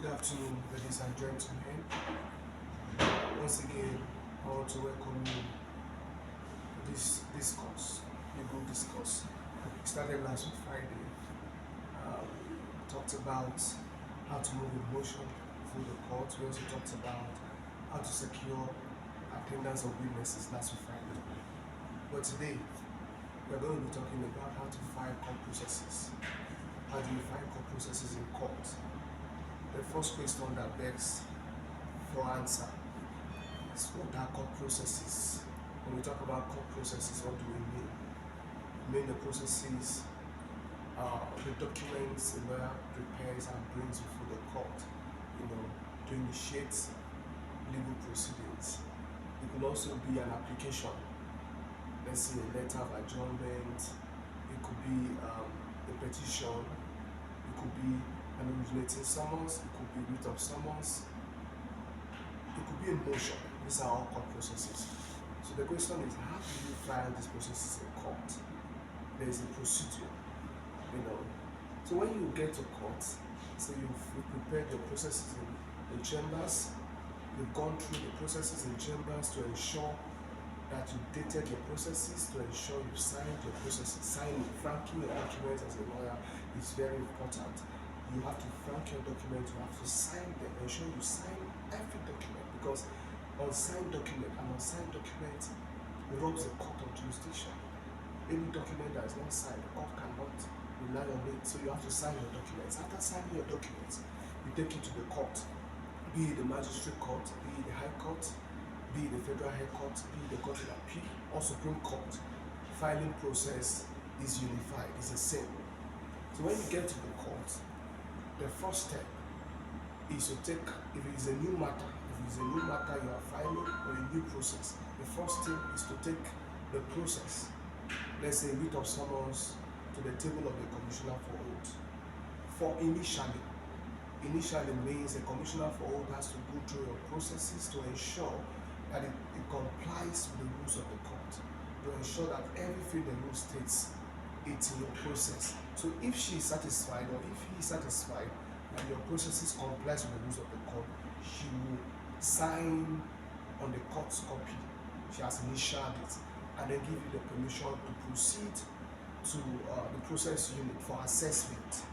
Good afternoon, ladies and gentlemen. Once again, I want to welcome you to this discourse, legal discourse. We started last week Friday. Talked about how to move with motion through the court. We also talked about how to secure attendance of witnesses last week Friday. But today, we're going to be talking about how to file court processes. How do you file court processes in court? The first question that begs for answer is what are court processes? When we talk about court processes, what do we mean? We mean the processes, the documents a lawyer prepares and brings before the court, to initiate legal proceedings. It could also be an application, let's say a letter of adjournment, it could be a petition, it could be an originating summons, it could be writ of summons, it could be a motion. These are all court processes. So the question is, how do you file these processes in court? There is a procedure, So when you get to court, so you've prepared your processes in chambers, you've gone through the processes in chambers to ensure that you dated your processes, to ensure you signed your processes. Franking your documents as a lawyer is very important. You have to frank your document, you have to sign them, ensure you sign every document, because unsigned document robs the court of jurisdiction. Any document that is not signed, the court cannot rely on it, so you have to sign your documents. After signing your documents, you take it to the court, be it the magistrate court, be it the high court, be it the federal high court, be it the court of appeal or Supreme Court. Filing process is unified, it's the same. So when you get to the court, the first step is to take, if it is a new matter you are filing or a new process, the first thing is to take the process, let's say writ of summons, to the table of the commissioner for oath. For initially means the commissioner for oath has to go through your processes to ensure that it complies with the rules of the court, to ensure that everything the rule states, it's in your process. So if she is satisfied or if he is satisfied that your processes complies with the rules of the court, she will sign on the court's copy. She has initialed it and then give you the permission to proceed to the process unit for assessment.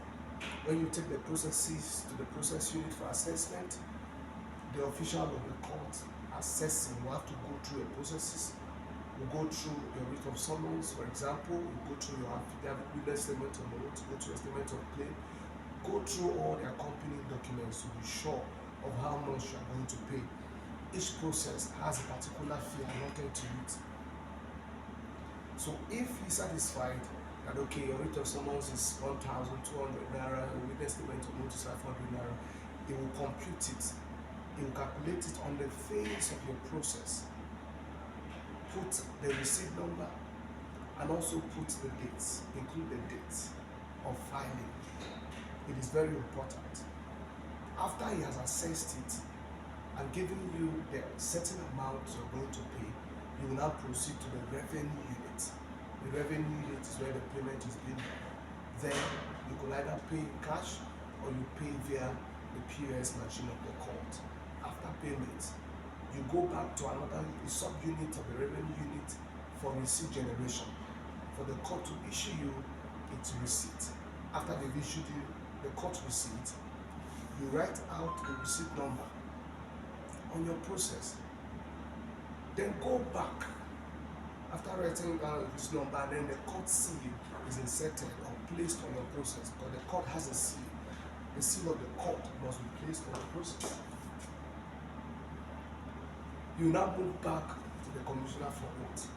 When you take the processes to the process unit for assessment, the official of the court assessing will have to go through your processes. We'll go through your writ of summons, for example, we'll go through your affidavit, witness statement of oath, go through your statement of claim, go through all the accompanying documents to be sure of how much you are going to pay. Each process has a particular fee allotted to it. So if he's satisfied that okay, your writ of summons is 1,200 naira, your witness statement of oath is 500 naira, he will compute it, he will calculate it on the face of your process, put the receipt number and also put the dates, include the dates of filing. It is very important. After he has assessed it and given you the certain amount you're going to pay, you will now proceed to the revenue unit. The revenue unit is where the payment is being done. Then you could either pay in cash or you pay via the POS machine of the court. After payment, you go back to another sub-unit of the revenue unit for receipt generation, for the court to issue you its receipt. After they've issued you the court receipt, you write out the receipt number on your process. Then go back after writing down this number, and then the court seal is inserted or placed on your process, because the court has a seal. The seal of the court must be placed on the process. You now move back to the commissioner for oath.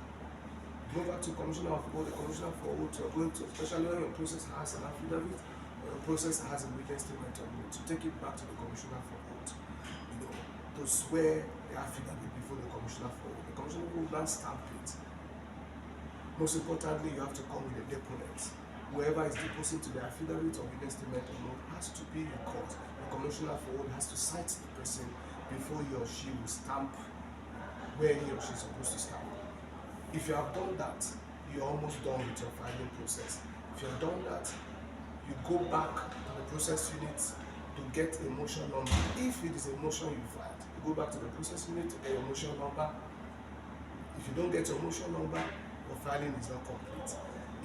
Go back to the commissioner of oath. The commissioner for oath, you're going to, especially when your process has an affidavit or your process has a witness statement on it, to take it back to the commissioner for oath, to swear the affidavit before the commissioner for oath. The commissioner will now stamp it. Most importantly, you have to come with a deponent. Whoever is depositing to the affidavit or witness statement on oath has to be in court. The commissioner for oath has to cite the person before he or she will stamp where he or she is supposed to stamp. If you have done that, you're almost done with your filing process. If you have done that, you go back to the process unit to get a motion number. If it is a motion you filed, you go back to the process, you need to get your motion number. If you don't get your motion number, your filing is not complete.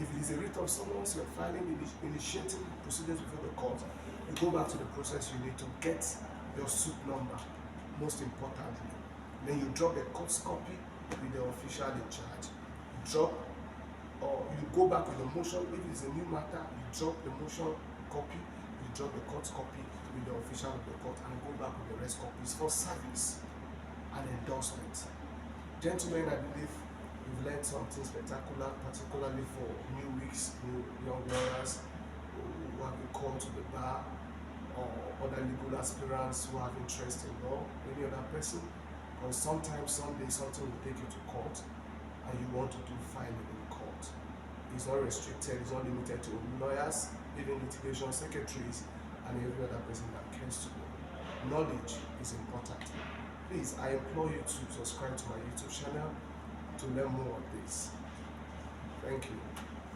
If it is a writ of summons, you're filing, initiating proceedings before the court, you go back to the process, you need to get your suit number, most importantly. Then you drop the court's copy with the official in charge. You drop, or you go back with the motion. If it's a new matter, you drop the motion copy, you drop the court's copy with the official of the court, and go back with the rest copies for service and endorsement. Gentlemen, I believe we've learned something spectacular, particularly for new weeks, new young lawyers who have been called to the bar, or other legal aspirants who have interest in law, any other person. Because sometimes, someday, something will take you to court and you want to do filing in court. It's not restricted, it's not limited to lawyers, even litigation secretaries, and every other person that cares to know. Knowledge is important. Please, I implore you to subscribe to my YouTube channel to learn more of this. Thank you.